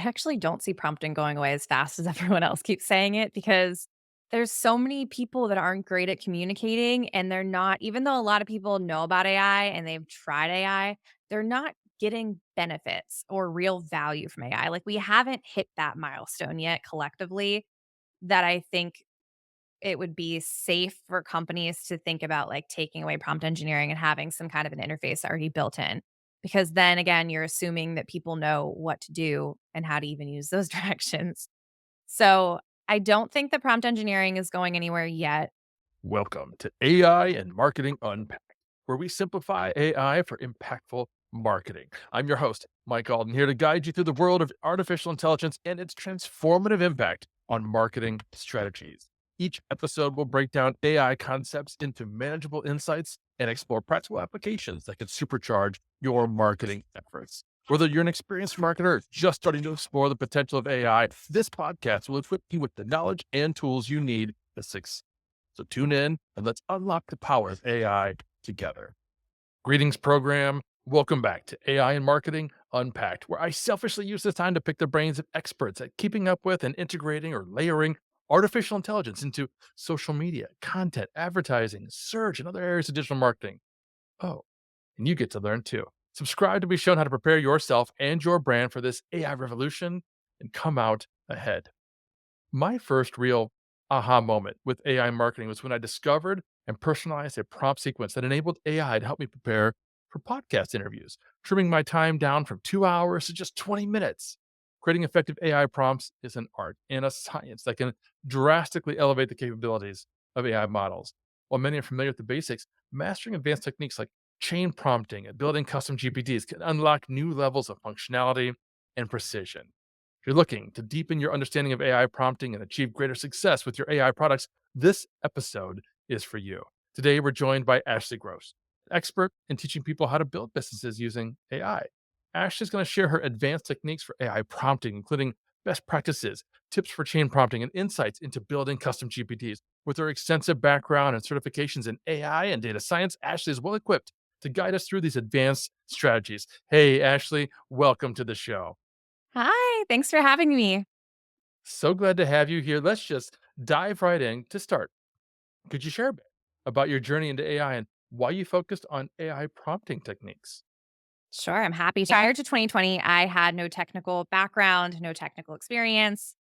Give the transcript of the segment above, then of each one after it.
I actually don't see prompting going away as fast as everyone else keeps saying it because there's so many people that aren't great at communicating and they're not, even though a lot of people know about AI and they've tried AI, they're not getting benefits or real value from AI. Like we haven't hit that milestone yet collectively that I think it would be safe for companies to think about, like, taking away prompt engineering and having some kind of an interface already built in. Because then again, you're assuming that people know what to do and how to even use those directions. So, I don't think that prompt engineering is going anywhere yet. Welcome to AI and Marketing Unpacked, where we simplify AI for impactful marketing. I'm your host, Mike Alden, here to guide you through the world of artificial intelligence and its transformative impact on marketing strategies. Each episode will break down AI concepts into manageable insights and explore practical applications that can supercharge your marketing efforts. Whether you're an experienced marketer or just starting to explore the potential of AI, this podcast will equip you with the knowledge and tools you need to succeed. So tune in and let's unlock the power of AI together. Greetings, program. Welcome back to AI and Marketing Unpacked, where I selfishly use this time to pick the brains of experts at keeping up with and integrating or layering artificial intelligence into social media, content, advertising, search, and other areas of digital marketing. Oh, and you get to learn too. Subscribe to be shown how to prepare yourself and your brand for this AI revolution and come out ahead. My first real aha moment with AI marketing was when I discovered and personalized a prompt sequence that enabled AI to help me prepare for podcast interviews, trimming my time down from 2 hours to just 20 minutes. Creating effective AI prompts is an art and a science that can drastically elevate the capabilities of AI models. While many are familiar with the basics, mastering advanced techniques like chain prompting and building custom GPTs can unlock new levels of functionality and precision. If you're looking to deepen your understanding of AI prompting and achieve greater success with your AI products, this episode is for you. Today, we're joined by Ashley Gross, an expert in teaching people how to build businesses using AI. Ashley is going to share her advanced techniques for AI prompting, including best practices, tips for chain prompting, and insights into building custom GPTs. With her extensive background and certifications in AI and data science, Ashley is well equipped to guide us through these advanced strategies. Hey, Ashley, welcome to the show. Hi, thanks for having me. So glad to have you here. Let's just dive right in to start. Could you share a bit about your journey into AI and why you focused on AI prompting techniques? Sure, I'm happy to. Prior to 2020, I had no technical background, no technical experience.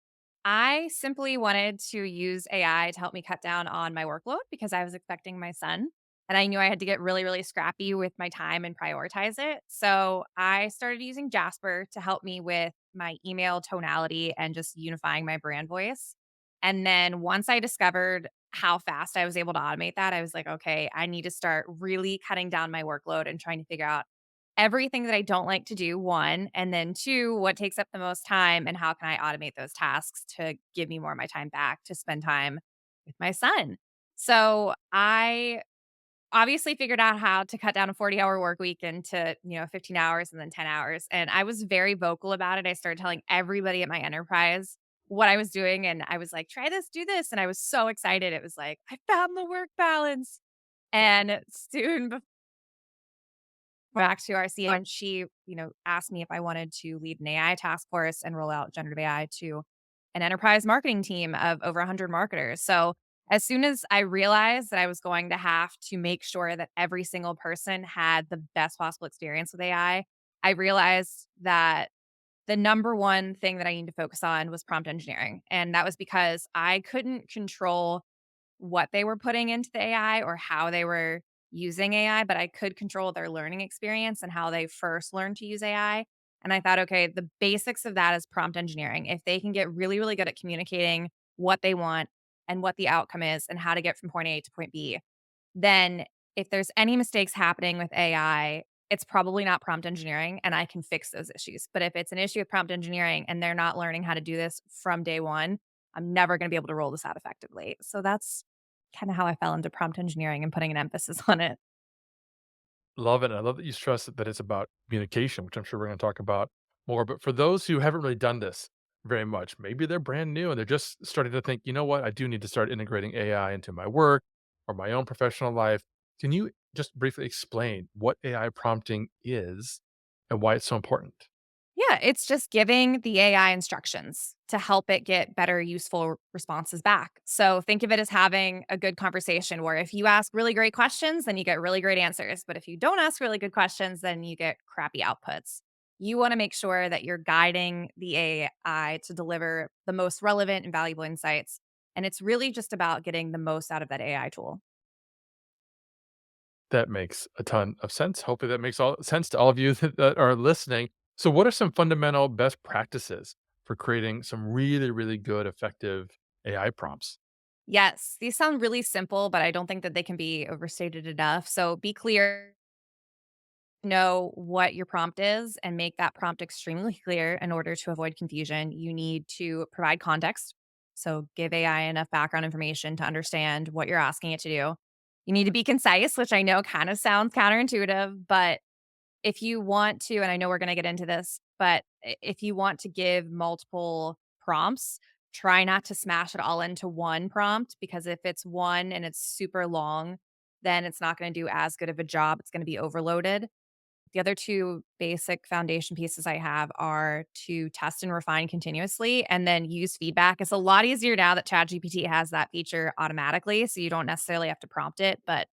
I simply wanted to use AI to help me cut down on my workload because I was expecting my son. And I knew I had to get really, really scrappy with my time and prioritize it. So I started using Jasper to help me with my email tonality and just unifying my brand voice. And then once I discovered how fast I was able to automate that, I was like, okay, I need to start really cutting down my workload and trying to figure out everything that I don't like to do, 1, and then 2, what takes up the most time and how can I automate those tasks to give me more of my time back to spend time with my son. So, I obviously figured out how to cut down a 40-hour work week into, 15 hours and then 10 hours, and I was very vocal about it. I started telling everybody at my enterprise what I was doing, and I was like, "Try this, do this," and I was so excited. It was like, "I found the work balance." And soon back to our CEO, and she, asked me if I wanted to lead an AI task force and roll out generative AI to an enterprise marketing team of over 100 marketers. So, as soon as I realized that I was going to have to make sure that every single person had the best possible experience with I realized that the number one thing that I need to focus on was prompt engineering. And that was because I couldn't control what they were putting into the AI or how they were using AI, but I could control their learning experience and how they first learned to use AI. And I thought, okay, the basics of that is prompt engineering. If they can get really, really good at communicating what they want and what the outcome is and how to get from point A to point B, then if there's any mistakes happening with AI, it's probably not prompt engineering and I can fix those issues. But if it's an issue with prompt engineering and they're not learning how to do this from day one, I'm never going to be able to roll this out effectively. So that's kind of how I fell into prompt engineering and putting an emphasis on it. Love it. I love that you stress that it's about communication, which I'm sure we're going to talk about more. But for those who haven't really done this very much, maybe they're brand new and they're just starting to think, you know what, I do need to start integrating AI into my work or my own professional life. Can you just briefly explain what AI prompting is and why it's so important? Yeah, it's just giving the AI instructions to help it get better, useful responses back. So think of it as having a good conversation where if you ask really great questions, then you get really great answers. But if you don't ask really good questions, then you get crappy outputs. You want to make sure that you're guiding the AI to deliver the most relevant and valuable insights. And it's really just about getting the most out of that AI tool. That makes a ton of sense. Hopefully, that makes all sense to all of you that are listening. So, what are some fundamental best practices for creating some really, really good, effective AI prompts? Yes, these sound really simple, but I don't think that they can be overstated enough. So be clear, know what your prompt is, and make that prompt extremely clear in order to avoid confusion. You need to provide context. So give AI enough background information to understand what you're asking it to do. You need to be concise, which I know kind of sounds counterintuitive, but if you want to, and I know we're gonna get into this, but if you want to give multiple prompts, try not to smash it all into one prompt, because if it's one and it's super long, then it's not gonna do as good of a job, it's gonna be overloaded. The other 2 basic foundation pieces I have are to test and refine continuously and then use feedback. It's a lot easier now that ChatGPT has that feature automatically, so you don't necessarily have to prompt it, but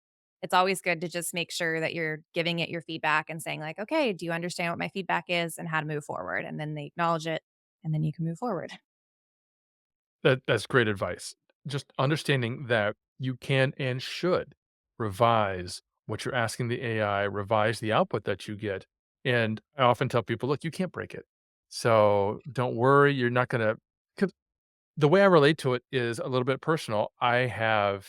it's always good to just make sure that you're giving it your feedback and saying like, "Okay, do you understand what my feedback is and how to move forward?" And then they acknowledge it, and then you can move forward. That's great advice. Just understanding that you can and should revise what you're asking the AI, revise the output that you get. And I often tell people, look, you can't break it. So don't worry, you're not going to. The way I relate to it is a little bit personal. I have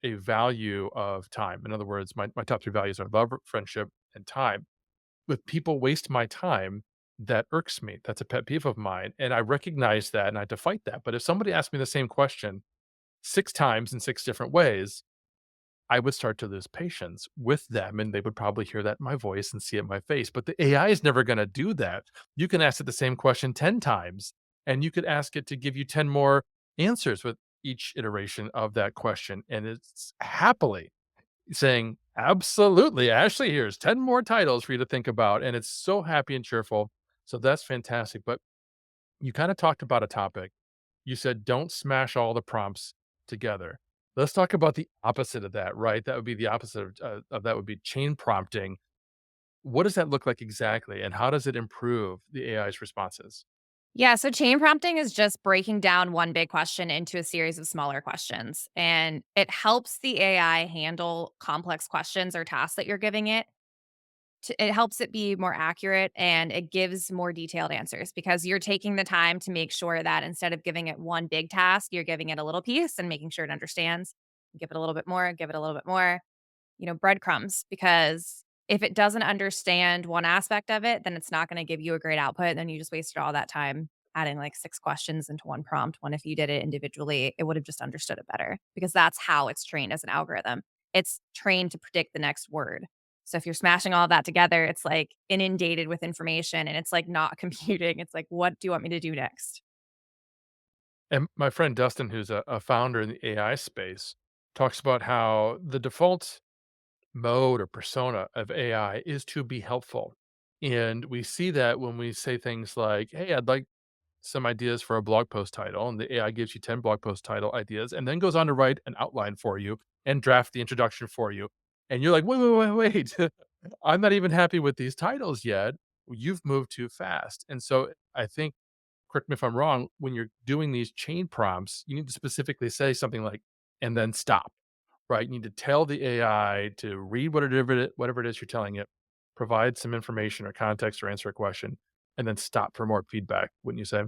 a value of time. In other words, my top 3 values are love, friendship, and time. If people waste my time, that irks me. That's a pet peeve of mine. And I recognize that and I had to fight that. But if somebody asked me the same question 6 times in 6 different ways, I would start to lose patience with them, and they would probably hear that in my voice and see it in my face. But the AI is never gonna do that. You can ask it the same question 10 times, and you could ask it to give you 10 more answers with each iteration of that question, and it's happily saying, "Absolutely, Ashley, here's 10 more titles for you to think about," and it's so happy and cheerful. So that's fantastic. But you kinda talked about a topic. You said, "Don't smash all the prompts together." Let's talk about the opposite of that, right? That would be the opposite of that would be chain prompting. What does that look like exactly, and how does it improve the AI's responses? Yeah, so chain prompting is just breaking down one big question into a series of smaller questions, and it helps the AI handle complex questions or tasks that you're giving it. It helps it be more accurate and it gives more detailed answers because you're taking the time to make sure that instead of giving it one big task, you're giving it a little piece and making sure it understands. Give it a little bit more, give it a little bit more, breadcrumbs, because if it doesn't understand one aspect of it, then it's not going to give you a great output. Then you just wasted all that time adding like 6 questions into one prompt. When if you did it individually, it would have just understood it better because that's how it's trained as an algorithm. It's trained to predict the next word. So if you're smashing all of that together, it's like inundated with information and it's like not computing. It's like, what do you want me to do next? And my friend Dustin, who's a founder in the AI space, talks about how the default mode or persona of AI is to be helpful. And we see that when we say things like, "Hey, I'd like some ideas for a blog post title," and the AI gives you 10 blog post title ideas and then goes on to write an outline for you and draft the introduction for you. And you're like, "Wait, wait, wait, wait. I'm not even happy with these titles yet. You've moved too fast." And so I think, correct me if I'm wrong, when you're doing these chain prompts, you need to specifically say something like, "And then stop." Right? You need to tell the AI to read whatever it is you're telling it, provide some information or context or answer a question, and then stop for more feedback, wouldn't you say?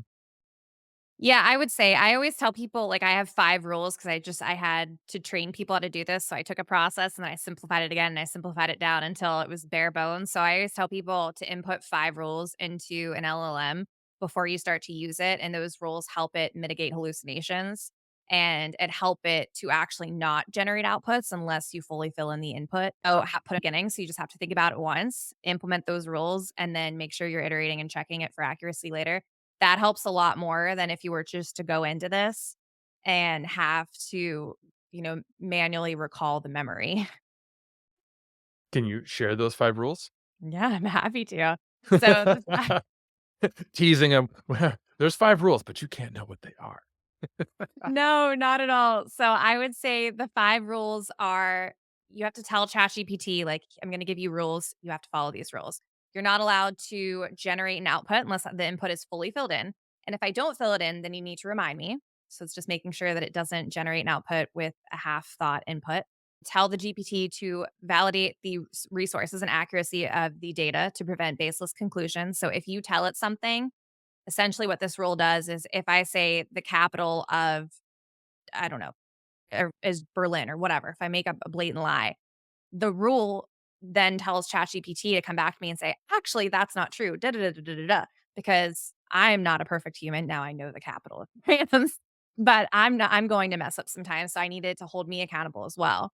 Yeah, I would say I always tell people like I have 5 rules because I had to train people how to do this. So I took a process and then I simplified it again and I simplified it down until it was bare bones. So I always tell people to input 5 rules into an LLM before you start to use it. And those rules help it mitigate hallucinations and it help it to actually not generate outputs unless you fully fill in the input. Oh, put a beginning. So you just have to think about it once, implement those rules, and then make sure you're iterating and checking it for accuracy later. That helps a lot more than if you were just to go into this and have to, manually recall the memory. Can you share those 5 rules? Yeah, I'm happy to. So Teasing him. There's 5 rules, but you can't know what they are. No, not at all. So I would say the 5 rules are you have to tell ChatGPT, like, I'm going to give you rules. You have to follow these rules. You're not allowed to generate an output unless the input is fully filled in. And if I don't fill it in, then you need to remind me. So it's just making sure that it doesn't generate an output with a half thought input. Tell the GPT to validate the resources and accuracy of the data to prevent baseless conclusions. So if you tell it something, essentially what this rule does is if I say the capital of, I don't know, is Berlin or whatever, if I make up a blatant lie, the rule then tells ChatGPT to come back to me and say, "Actually, that's not true, da da da da da da da," because I'm not a perfect human. Now I know the capital of France, but I'm going to mess up sometimes, so I need it to hold me accountable as well.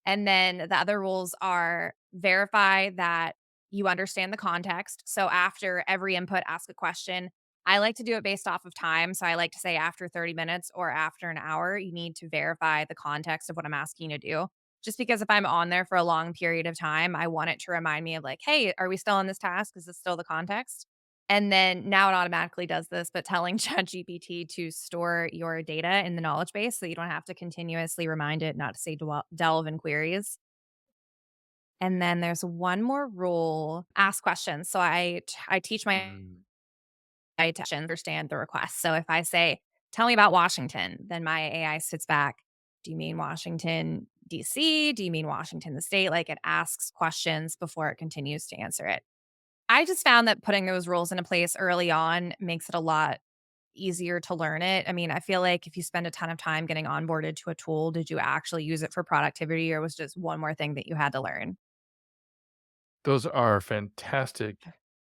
And then the other rules are verify that you understand the context. So after every input, ask a question. I like to do it based off of time. So I like to say after 30 minutes or after an hour, you need to verify the context of what I'm asking you to do. Just because if I'm on there for a long period of time, I want it to remind me of like, hey, are we still on this task? Is this still the context? And then now it automatically does this, but telling ChatGPT to store your data in the knowledge base so you don't have to continuously remind it not to say delve in queries. And then there's one more rule, ask questions. So I teach Mm. my to understand the request. So if I say, tell me about Washington, then my AI sits back. Do you mean Washington, DC? Do you mean Washington, the state? Like it asks questions before it continues to answer it. I just found that putting those rules into place early on makes it a lot easier to learn it. I mean, I feel like if you spend a ton of time getting onboarded to a tool, did you actually use it for productivity or was just one more thing that you had to learn? Those are fantastic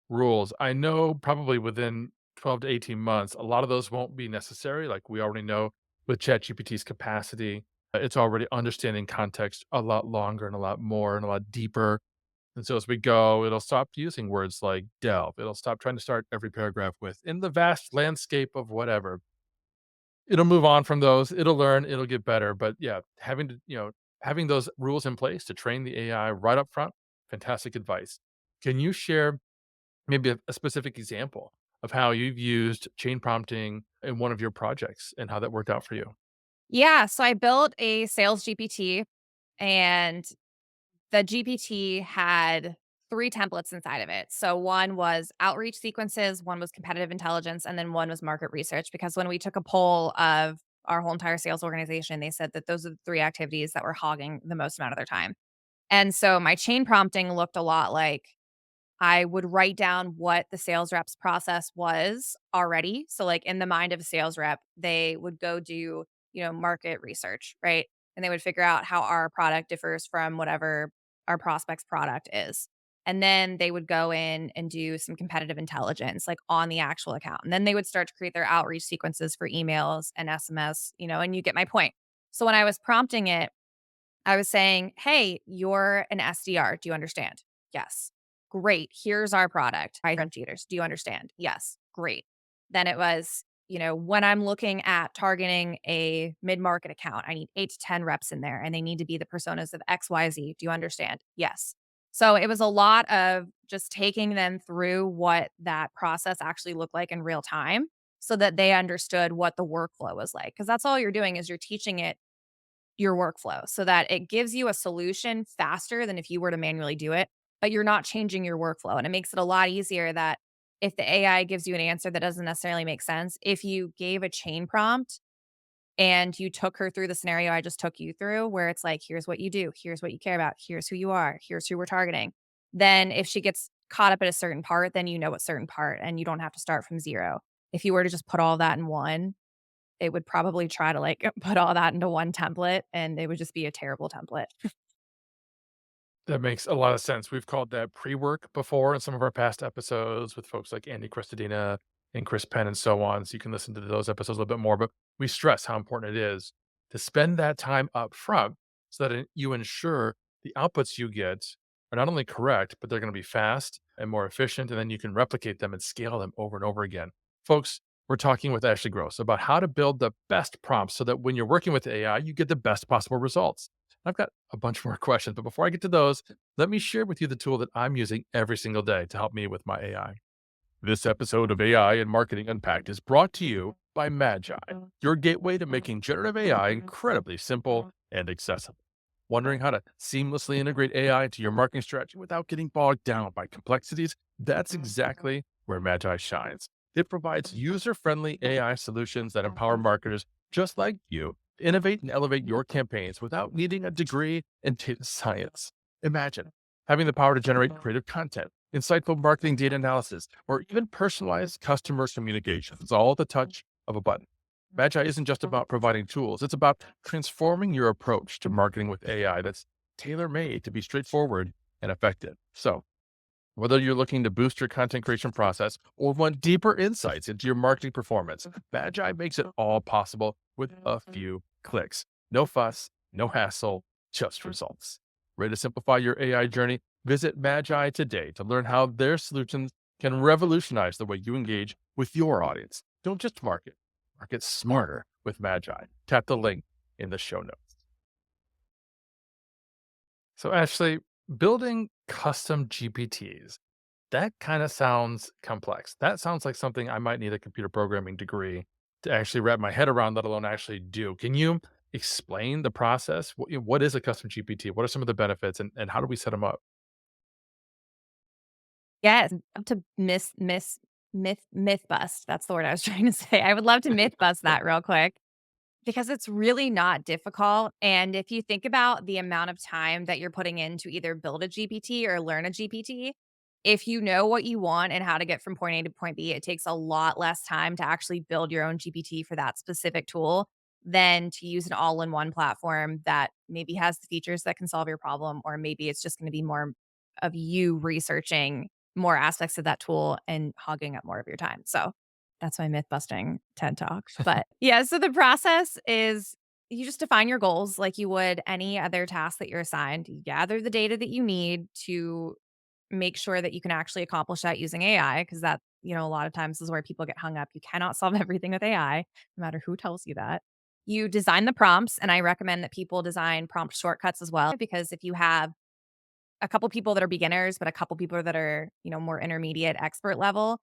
rules. I know probably within 12 to 18 months, a lot of those won't be necessary. Like we already know with ChatGPT's capacity, it's already understanding context a lot longer and a lot more and a lot deeper. And so as we go, it'll stop using words like delve. It'll stop trying to start every paragraph with in the vast landscape of whatever. It'll move on from those. It'll learn, it'll get better. But yeah, having to, having those rules in place to train the AI right up front, fantastic advice. Can you share maybe a specific example of how you've used chain prompting in one of your projects and how that worked out for you? Yeah, so I built a sales GPT and the GPT had 3 templates inside of it. So one was outreach sequences, one was competitive intelligence, and then one was market research because when we took a poll of our whole entire sales organization, they said that those are the 3 activities that were hogging the most amount of their time. And so my chain prompting looked a lot like I would write down what the sales rep's process was already. So, like, in the mind of a sales rep, they would go do, market research, right? And they would figure out how our product differs from whatever our prospect's product is. And then they would go in and do some competitive intelligence, like on the actual account. And then they would start to create their outreach sequences for emails and SMS, and you get my point. So, when I was prompting it, I was saying, "Hey, you're an SDR. Do you understand?" "Yes." "Great. Here's our product. Differentiators. Do you understand?" "Yes." "Great." Then it was, when I'm looking at targeting a mid-market account, I need 8 to 10 reps in there and they need to be the personas of XYZ. Do you understand? Yes. So it was a lot of just taking them through what that process actually looked like in real time so that they understood what the workflow was like. Because that's all you're doing is you're teaching it your workflow so that it gives you a solution faster than if you were to manually do it, but you're not changing your workflow. And it makes it a lot easier that if the AI gives you an answer that doesn't necessarily make sense, if you gave a chain prompt and you took her through the scenario I just took you through, where it's like, here's what you do, here's what you care about, here's who you are, here's who we're targeting. Then if she gets caught up at a certain part, then you know what certain part and you don't have to start from zero. If you were to just put all that in one, it would probably try to, like, put all that into one template, and it would just be a terrible template. That makes a lot of sense. We've called that pre-work before in some of our past episodes with folks like Andy Christadina and Chris Penn and so on. So you can listen to those episodes a little bit more. But we stress how important it is to spend that time up front so that you ensure the outputs you get are not only correct, but they're going to be fast and more efficient. And then you can replicate them and scale them over and over again. Folks, we're talking with Ashley Gross about how to build the best prompts so that when you're working with AI, you get the best possible results. I've got a bunch more questions, but before I get to those, let me share with you the tool that I'm using every single day to help me with my AI. This episode of AI and Marketing Unpacked is brought to you by Magi, your gateway to making generative AI incredibly simple and accessible. Wondering how to seamlessly integrate AI into your marketing strategy without getting bogged down by complexities? That's exactly where Magi shines. It provides user friendly AI solutions that empower marketers just like you to innovate and elevate your campaigns without needing a degree in data science. Imagine having the power to generate creative content, insightful marketing data analysis, or even personalized customer communications, all at the touch of a button. Magi isn't just about providing tools, it's about transforming your approach to marketing with AI that's tailor made to be straightforward and effective. So, whether you're looking to boost your content creation process or want deeper insights into your marketing performance, Magi makes it all possible with a few clicks. No fuss, no hassle, just results. Ready to simplify your AI journey? Visit Magi today to learn how their solutions can revolutionize the way you engage with your audience. Don't just market smarter with Magi. Tap the link in the show notes. So, Ashley, building custom GPTs, that kind of sounds complex. That sounds like something I might need a computer programming degree to actually wrap my head around, let alone actually do. Can you explain the process? What is a custom GPT? What are some of the benefits and how do we set them up? Yes, love to myth bust. That's the word I was trying to say. I would love to myth bust that real quick. Because it's really not difficult, and if you think about the amount of time that you're putting in to either build a GPT or learn a GPT, if you know what you want and how to get from point A to point B, it takes a lot less time to actually build your own GPT for that specific tool than to use an all-in-one platform that maybe has the features that can solve your problem, or maybe it's just gonna be more of you researching more aspects of that tool and hogging up more of your time. So that's my myth busting TED Talk. But yeah, so the process is you just define your goals like you would any other task that you're assigned. You gather the data that you need to make sure that you can actually accomplish that using AI because that, a lot of times is where people get hung up. You cannot solve everything with AI, no matter who tells you that. You design the prompts, and I recommend that people design prompt shortcuts as well because if you have a couple people that are beginners, but a couple people that are, more intermediate expert level,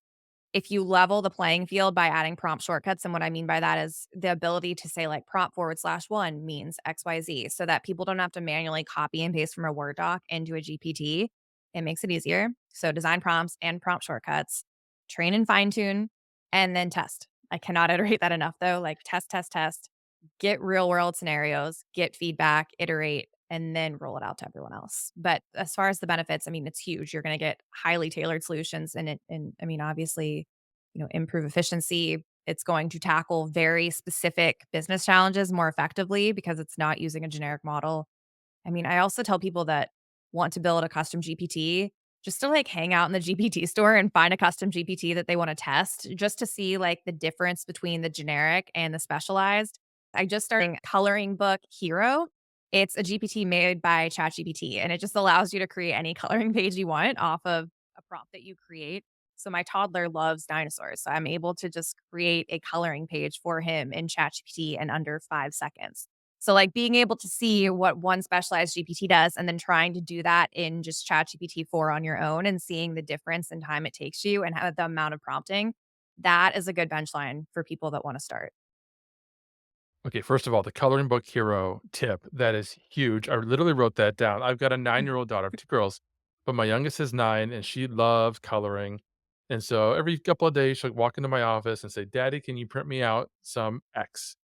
if you level the playing field by adding prompt shortcuts, and what I mean by that is the ability to say like prompt/1 means XYZ so that people don't have to manually copy and paste from a Word doc into a GPT. It makes it easier. So design prompts and prompt shortcuts, train and fine tune, and then test. I cannot iterate that enough though. Like test, test, test, get real world scenarios, get feedback, iterate, and then roll it out to everyone else. But as far as the benefits, I mean, it's huge. You're going to get highly tailored solutions and I mean, obviously, improve efficiency. It's going to tackle very specific business challenges more effectively because it's not using a generic model. I mean, I also tell people that want to build a custom GPT just to like hang out in the GPT store and find a custom GPT that they want to test just to see like the difference between the generic and the specialized. I just started Coloring Book Hero. It's a GPT made by ChatGPT and it just allows you to create any coloring page you want off of a prompt that you create. So my toddler loves dinosaurs. So I'm able to just create a coloring page for him in ChatGPT in under 5 seconds. So, like, being able to see what one specialized GPT does and then trying to do that in just ChatGPT 4 on your own and seeing the difference in time it takes you and how the amount of prompting, that is a good benchline for people that wanna start. Okay, first of all, the coloring book hero tip, that is huge. I literally wrote that down. I've got a 9-year-old daughter, I have 2 girls, but my youngest is 9 and she loves coloring. And so every couple of days, she'll walk into my office and say, "Daddy, can you print me out some X?"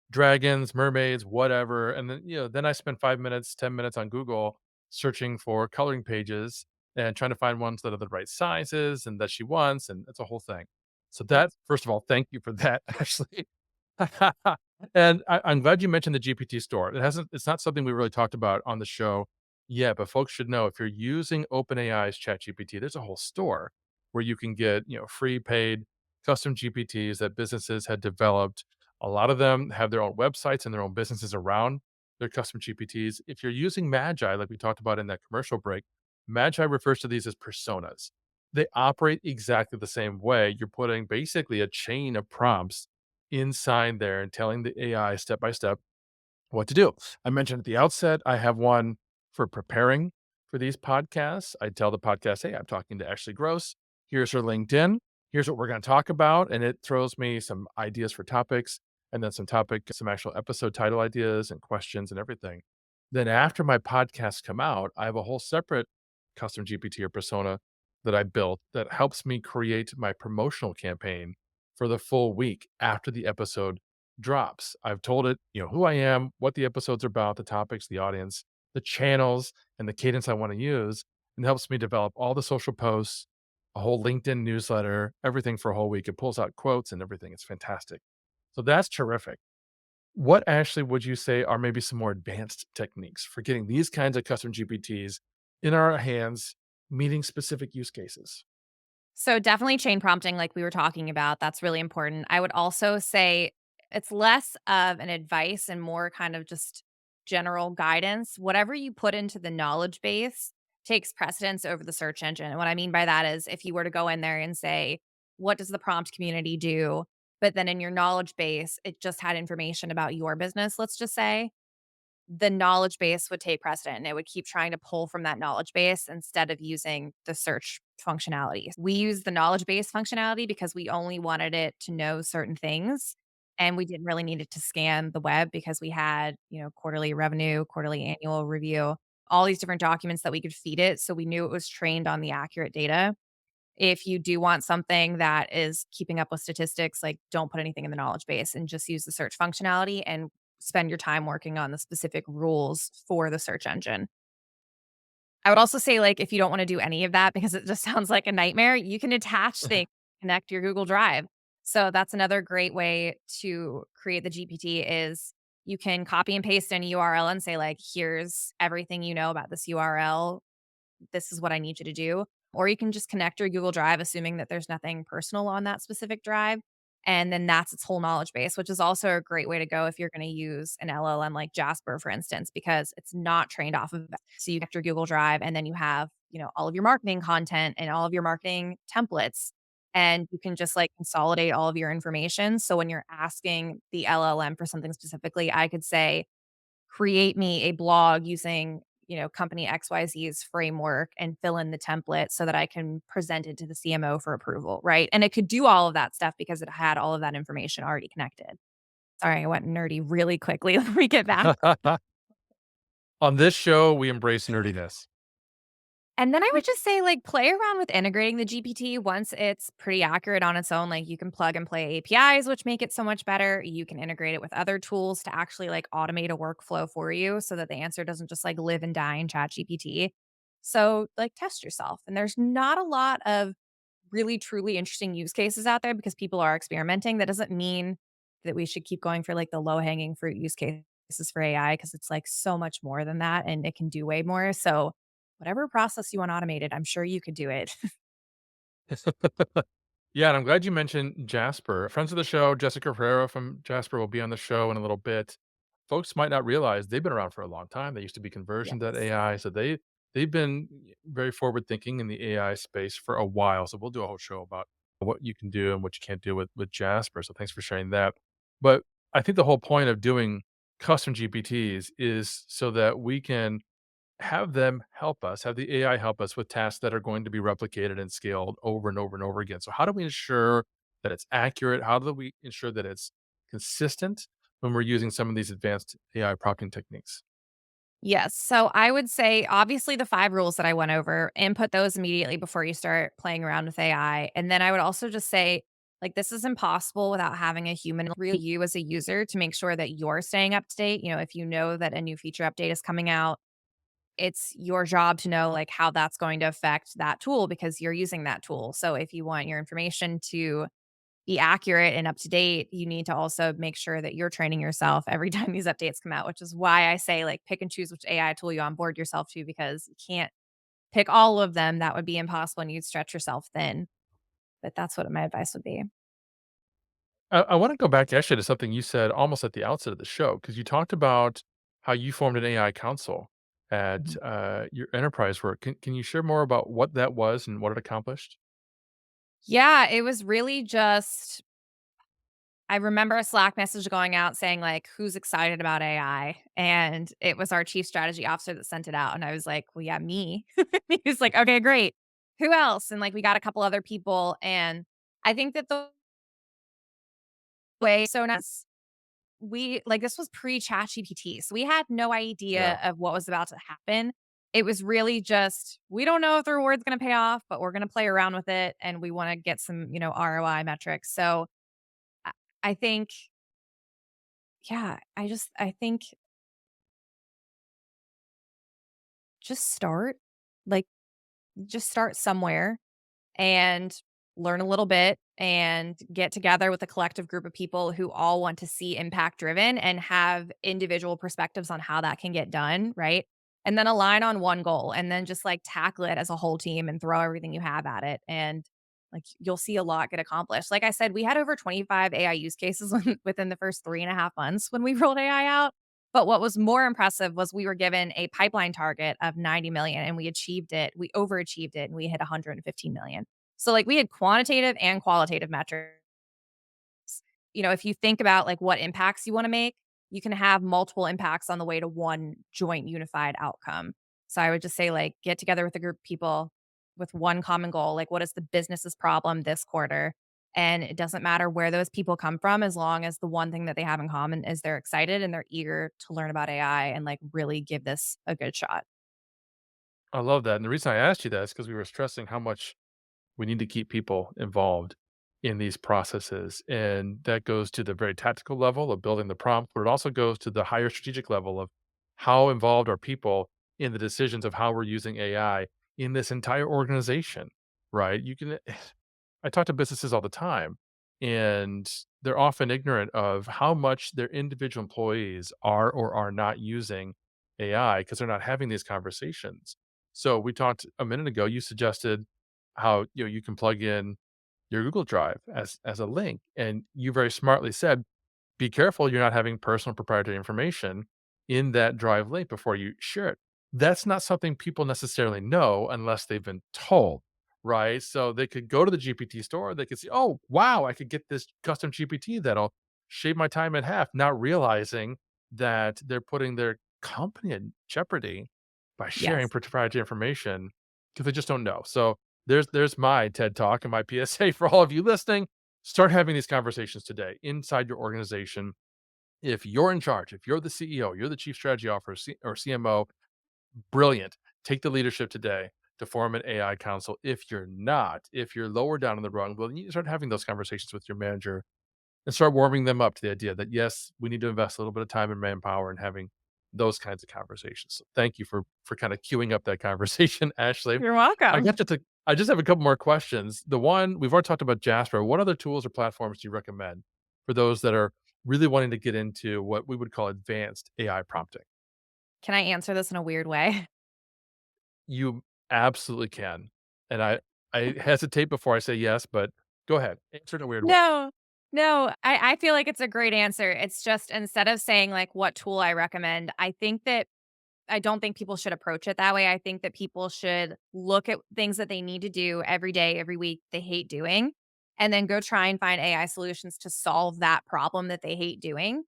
Dragons, mermaids, whatever. And then, then I spend 5 minutes, 10 minutes on Google searching for coloring pages and trying to find ones that are the right sizes and that she wants. And it's a whole thing. So that, first of all, thank you for that, Ashley. And I'm glad you mentioned the GPT store. It's not something we really talked about on the show yet, but folks should know if you're using OpenAI's ChatGPT, there's a whole store where you can get, free paid custom GPTs that businesses had developed. A lot of them have their own websites and their own businesses around their custom GPTs. If you're using Magi, like we talked about in that commercial break, Magi refers to these as personas. They operate exactly the same way. You're putting basically a chain of prompts inside there and telling the AI step by step what to do. I mentioned at the outset, I have one for preparing for these podcasts. I tell the podcast, "Hey, I'm talking to Ashley Gross. Here's her LinkedIn. here's what we're going to talk about. And it throws me some ideas for topics and then some actual episode title ideas and questions and everything. Then after my podcasts come out, I have a whole separate custom GPT or persona that I built that helps me create my promotional campaign for the full week after the episode drops. I've told it, who I am, what the episode's about, the topics, the audience, the channels, and the cadence I want to use, and helps me develop all the social posts, a whole LinkedIn newsletter, everything for a whole week. It pulls out quotes and everything. It's fantastic. So that's terrific. What actually would you say are maybe some more advanced techniques for getting these kinds of custom GPTs in our hands, meeting specific use cases? So definitely chain prompting, like we were talking about, that's really important. I would also say it's less of an advice and more kind of just general guidance. Whatever you put into the knowledge base takes precedence over the search engine. And what I mean by that is if you were to go in there and say, what does the prompt community do? But then in your knowledge base, it just had information about your business, let's just say, the knowledge base would take precedent and it would keep trying to pull from that knowledge base instead of using the search functionality. We use the knowledge base functionality because we only wanted it to know certain things and we didn't really need it to scan the web because we had, quarterly revenue, quarterly annual review, all these different documents that we could feed it. So we knew it was trained on the accurate data. If you do want something that is keeping up with statistics, like, don't put anything in the knowledge base and just use the search functionality and spend your time working on the specific rules for the search engine. I would also say, like, if you don't wanna do any of that because it just sounds like a nightmare, you can attach things, connect to your Google Drive. So that's another great way to create the GPT is you can copy and paste any URL and say, like, "Here's everything you know about this URL. This is what I need you to do." Or you can just connect your Google Drive, assuming that there's nothing personal on that specific drive. And then that's its whole knowledge base, which is also a great way to go if you're going to use an LLM like Jasper, for instance, because it's not trained off of it. So you connect your Google Drive and then you have, all of your marketing content and all of your marketing templates. And you can just like consolidate all of your information. So when you're asking the LLM for something specifically, I could say, create me a blog using, company XYZ's framework and fill in the template so that I can present it to the CMO for approval, right? And it could do all of that stuff because it had all of that information already connected. Sorry, I went nerdy really quickly. Let me get back. On this show, we embrace nerdiness. And then I would just say, like, play around with integrating the GPT once it's pretty accurate on its own. Like, you can plug and play APIs, which make it so much better. You can integrate it with other tools to actually like automate a workflow for you so that the answer doesn't just like live and die in Chat GPT. So, like, test yourself. And there's not a lot of really truly interesting use cases out there because people are experimenting. That doesn't mean that we should keep going for like the low hanging fruit use cases for AI because it's like so much more than that and it can do way more. So, whatever process you want automated, I'm sure you could do it. Yeah, and I'm glad you mentioned Jasper. Friends of the show, Jessica Ferrero from Jasper will be on the show in a little bit. Folks might not realize they've been around for a long time. They used to be Yes. conversion.ai, so they've been very forward thinking in the AI space for a while. So we'll do a whole show about what you can do and what you can't do with Jasper. So thanks for sharing that. But I think the whole point of doing custom GPTs is so that we can have them help us, have the AI help us with tasks that are going to be replicated and scaled over and over and over again. So how do we ensure that it's accurate? How do we ensure that it's consistent when we're using some of these advanced AI prompting techniques? Yes. So I would say, obviously, the 5 rules that I went over, input those immediately before you start playing around with AI. And then I would also just say, like, this is impossible without having a human, really you as a user, to make sure that you're staying up to date. If you know that a new feature update is coming out, it's your job to know like how that's going to affect that tool because you're using that tool. So if you want your information to be accurate and up to date, you need to also make sure that you're training yourself every time these updates come out, which is why I say like pick and choose which AI tool you onboard yourself to because you can't pick all of them. That would be impossible and you'd stretch yourself thin. But that's what my advice would be. I want to go back actually to something you said almost at the outset of the show because you talked about how you formed an AI council at Mhm. your enterprise work. Can you share more about what that was and what it accomplished? Yeah, it was really just I remember a Slack message going out saying, like, "Who's excited about AI?" And it was our chief strategy officer that sent it out, and I was like, "Well, yeah, me." He was like, "Okay, great. Who else?" And, like, we got a couple other people, and I think that the way so nuts we like this was pre-chat GPT. So we had no Yeah. idea of what was about to happen. It was really just, we don't know if the reward's gonna pay off, but we're gonna play around with it and we wanna get some, ROI metrics. So I I think, yeah, I think just start. Like, just start somewhere and learn a little bit and get together with a collective group of people who all want to see impact driven and have individual perspectives on how that can get done, right? And then align on one goal and then just like tackle it as a whole team and throw everything you have at it. And like you'll see a lot get accomplished. Like I said, we had over 25 AI use cases within the first 3.5 months when we rolled AI out. But what was more impressive was we were given a pipeline target of 90 million and we achieved it. We overachieved it and we hit 115 million. So, like, we had quantitative and qualitative metrics. If you think about, like, what impacts you wanna make, you can have multiple impacts on the way to one joint unified outcome. So, I would just say, like, get together with a group of people with one common goal, like, what is the business's problem this quarter? And it doesn't matter where those people come from as long as the one thing that they have in common is they're excited and they're eager to learn about AI and, like, really give this a good shot. I love that, and the reason I asked you that is because we were stressing how much we need to keep people involved in these processes, and that goes to the very tactical level of building the prompt, but it also goes to the higher strategic level of how involved are people in the decisions of how we're using AI in this entire organization, right? You can I talk to businesses all the time, and they're often ignorant of how much their individual employees are or are not using AI because they're not having these conversations. So we talked a minute ago, you suggested how, you can plug in your Google Drive as a link, and you very smartly said, be careful you're not having personal proprietary information in that drive link before you share it. That's not something people necessarily know unless they've been told, right? So they could go to the GPT store, they could see, oh, wow, I could get this custom GPT that'll shave my time in half, not realizing that they're putting their company in jeopardy by sharing Yes. proprietary information because they just don't know. So there's my TED talk and my PSA for all of you listening. Start having these conversations today inside your organization. If you're in charge, if you're the CEO, you're the chief strategy officer or CMO, brilliant. Take the leadership today to form an AI council. If you're not, if you're lower down in the rung, well, you need to start having those conversations with your manager and start warming them up to the idea that yes, we need to invest a little bit of time and manpower in having those kinds of conversations. So thank you for kind of queuing up that conversation, Ashley. You're I welcome. got to I just have a couple more questions. The one we've already talked about Jasper. What other tools or platforms do you recommend for those that are really wanting to get into what we would call advanced AI prompting? Can I answer this in a weird way? You absolutely can. And I hesitate before I say yes, but go ahead. Answer in a weird way. No, no, I feel like it's a great answer. It's just instead of saying, like, what tool I recommend, I don't think people should approach it that way. I think that people should look at things that they need to do every day, every week, they hate doing, and then go try and find AI solutions to solve that problem that they hate doing.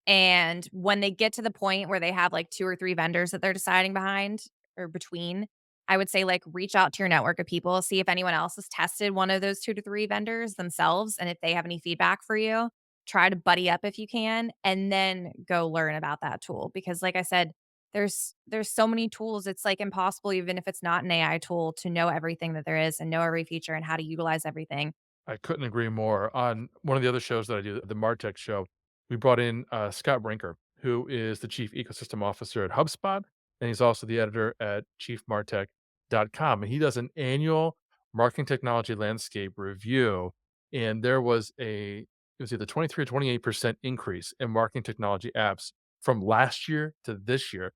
And when they get to the point where they have like 2 or 3 vendors that they're deciding behind or between, I would say, like, reach out to your network of people, see if anyone else has tested one of those 2 to 3 vendors themselves, and if they have any feedback for you, try to buddy up if you can, and then go learn about that tool because like I said, there's so many tools, it's, like, impossible even if it's not an AI tool to know everything that there is and know every feature and how to utilize everything. I couldn't agree more. On one of the other shows that I do, the Martech show, we brought in Scott Brinker, who is the chief ecosystem officer at HubSpot, and he's also the editor at chiefmartech.com. And he does an annual marketing technology landscape review. And it was either 23 or 28% increase in marketing technology apps from last year to this year.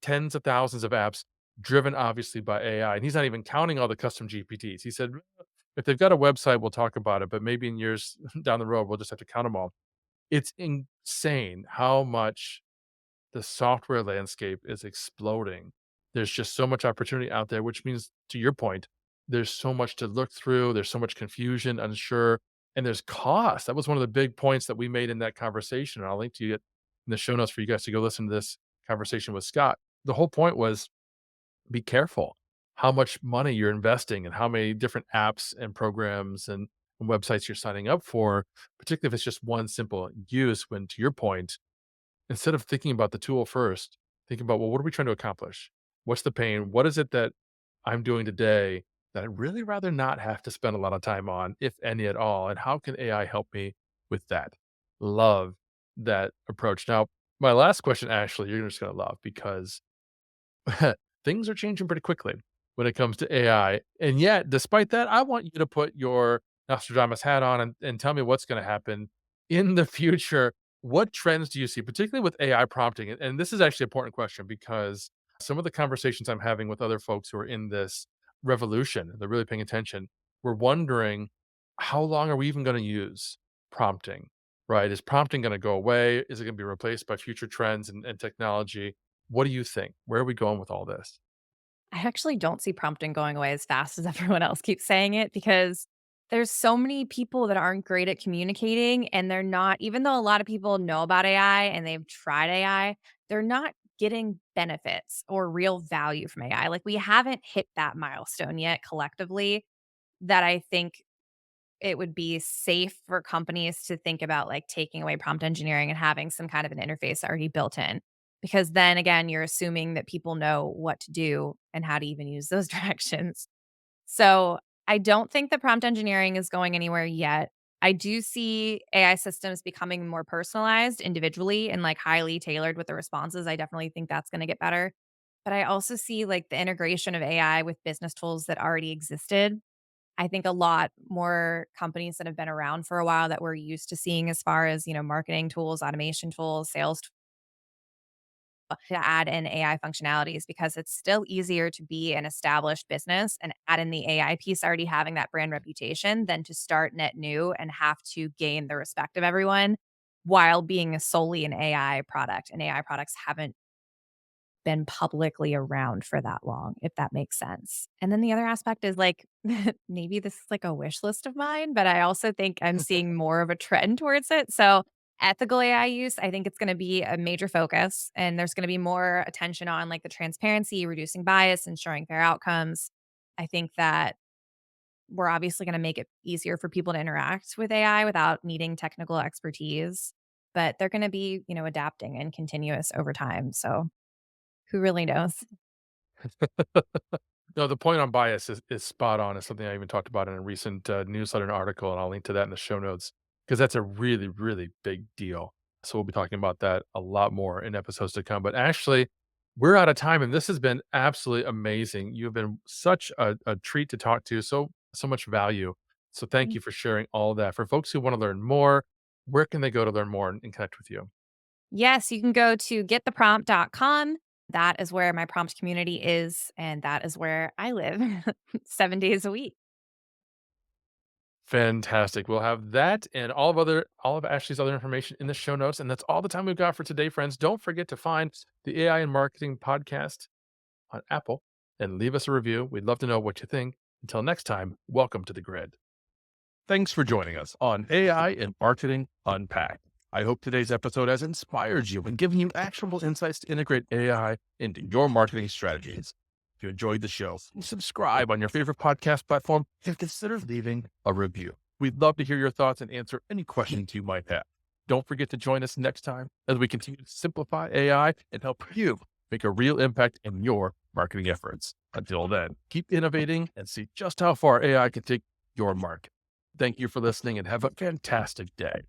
Tens of thousands of apps driven obviously by AI. And he's not even counting all the custom GPTs. He said, if they've got a website, we'll talk about it, but maybe in years down the road, we'll just have to count them all. It's insane how much the software landscape is exploding. There's just so much opportunity out there, which means, to your point, there's so much to look through. There's so much confusion, unsure, and there's cost. That was one of the big points that we made in that conversation. And I'll link to you in the show notes for you guys to go listen to this conversation with Scott. The whole point was be careful how much money you're investing and how many different apps and programs and websites you're signing up for, particularly if it's just one simple use. When to your point, instead of thinking about the tool first, think about, well, what are we trying to accomplish? What's the pain? What is it that I'm doing today that I'd really rather not have to spend a lot of time on, if any at all? And how can AI help me with that? Love that approach. Now, my last question, Ashley, you're just going to love because things are changing pretty quickly when it comes to AI. And yet, despite that, I want you to put your Nostradamus hat on and tell me what's going to happen in the future. What trends do you see, particularly with AI prompting? And this is actually an important question because some of the conversations I'm having with other folks who are in this revolution, they're really paying attention. We're wondering, how long are we even going to use prompting? Right? Is prompting going to go away? Is it going to be replaced by future trends and technology? What do you think? Where are we going with all this? I actually don't see prompting going away as fast as everyone else keeps saying it because there's so many people that aren't great at communicating and they're not, even though a lot of people know about AI and they've tried AI, they're not getting benefits or real value from AI. Like we haven't hit that milestone yet collectively that I think it would be safe for companies to think about, like, taking away prompt engineering and having some kind of an interface already built in. Because then again, you're assuming that people know what to do and how to even use those directions. So, I don't think that prompt engineering is going anywhere yet. I do see AI systems becoming more personalized individually and, like, highly tailored with the responses. I definitely think that's gonna get better. But I also see, like, the integration of AI with business tools that already existed. I think a lot more companies that have been around for a while that we're used to seeing as far as, marketing tools, automation tools, sales to add in AI functionalities because it's still easier to be an established business and add in the AI piece already having that brand reputation than to start net new and have to gain the respect of everyone while being solely an AI product. And AI products haven't been publicly around for that long, if that makes sense. And then the other aspect is like, maybe this is like a wish list of mine, but I also think I'm seeing more of a trend towards it. So, ethical AI use, I think it's going to be a major focus, and there's going to be more attention on like the transparency, reducing bias, ensuring fair outcomes. I think that we're obviously going to make it easier for people to interact with AI without needing technical expertise, but they're going to be, adapting and continuous over time. So, who really knows? No, the point on bias is spot on. It's something I even talked about in a recent newsletter and article, and I'll link to that in the show notes because that's a really, really big deal. So we'll be talking about that a lot more in episodes to come. But Ashley, we're out of time, and this has been absolutely amazing. You've been such a treat to talk to, so much value. So thank you for sharing all that. For folks who want to learn more, where can they go to learn more and connect with you? Yes, you can go to gettheprompt.com. That is where my prompt community is, and that is where I live 7 days a week. Fantastic. We'll have that and all of Ashley's other information in the show notes. And that's all the time we've got for today, friends. Don't forget to find the AI and Marketing Podcast on Apple and leave us a review. We'd love to know what you think. Until next time, welcome to the grid. Thanks for joining us on AI and Marketing Unpacked. I hope today's episode has inspired you and given you actionable insights to integrate AI into your marketing strategies. If you enjoyed the show, please subscribe on your favorite podcast platform and consider leaving a review. We'd love to hear your thoughts and answer any questions you might have. Don't forget to join us next time as we continue to simplify AI and help you make a real impact in your marketing efforts. Until then, keep innovating and see just how far AI can take your market. Thank you for listening and have a fantastic day.